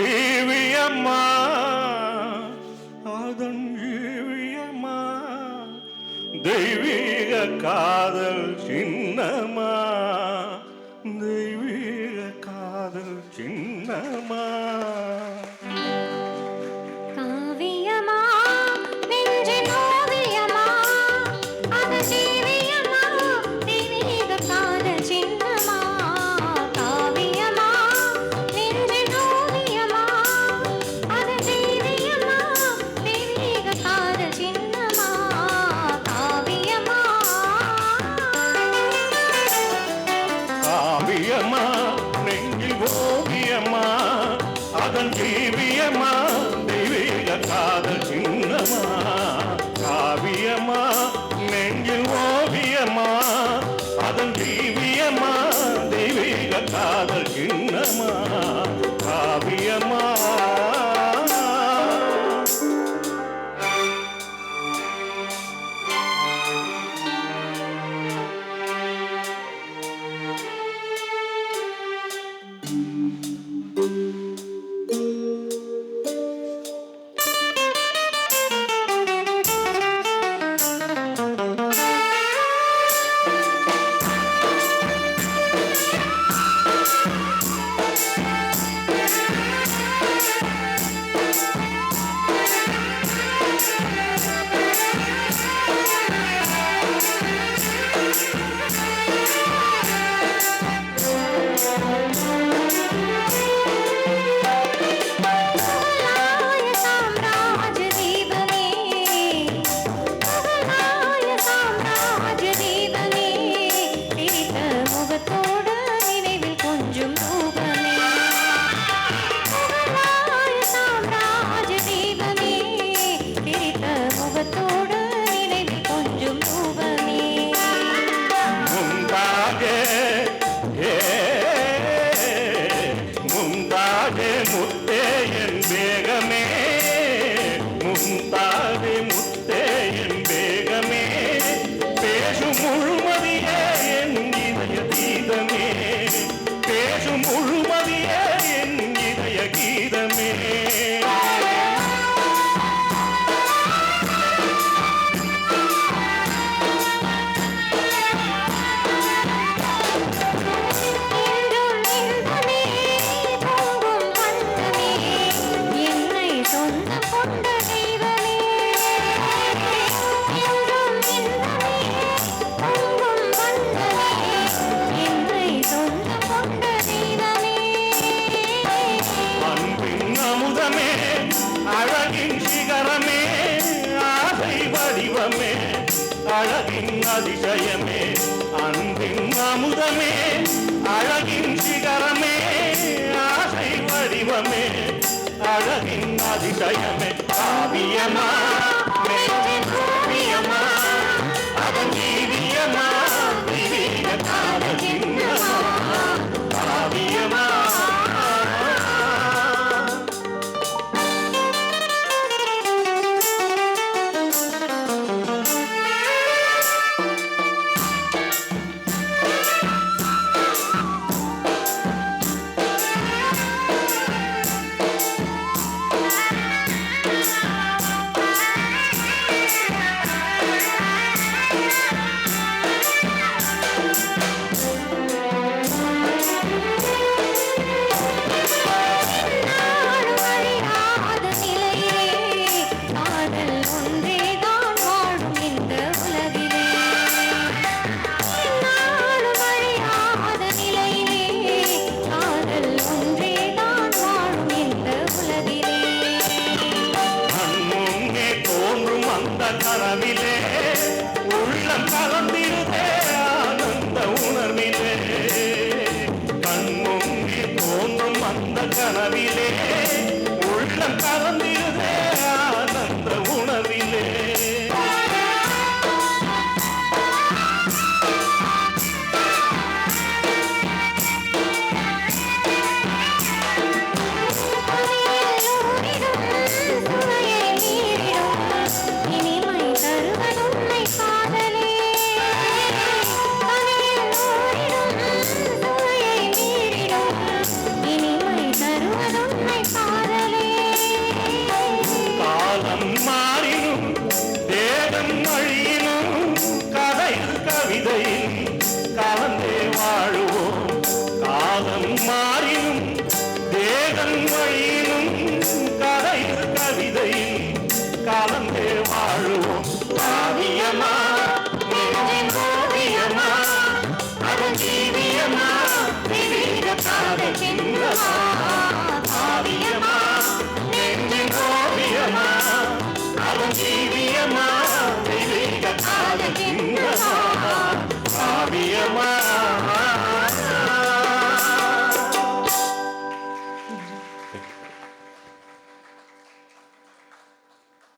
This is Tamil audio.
ஜீவியம்மா அதன் ஜீவியம்மா தெய்வீக காதல் சின்னமா தெய்வீக காதல் சின்னமா காவியமா நெஞ்சில் ஓவியமா அதன் ஜீவியமா தெய்வீக காதல் சின்னமா காவியமா நெஞ்சில் ஓவியமா அதன் ஜீவியமா தெய்வீக காதல் சின்னமா காவியமா முத்தே என் வேகமே முந்தாதே முத்தே என் வேகமே பேசும் முழுமதியே என் இதய கீதமே பேசும் முழுமதியே என் இதய கீதமே அழகின் சிகரமே ஆசை வடிவமே அழகின் அதிசயமே அன்பின் அமுதமே அழகின் சிகரமே ஆசை வடிவமே அழகின் அதிசயமே காவியமா ஓவியமா அதன் ஜீவியமா தெய்வீக காதல் சின்னமா காவியமா கனவிலே உள்ளம் கலந்திருதே ஆனந்த உணர்விலே கண்முன்னே தோன்றும் அந்த கனவிலே உள்ளம் கலந்து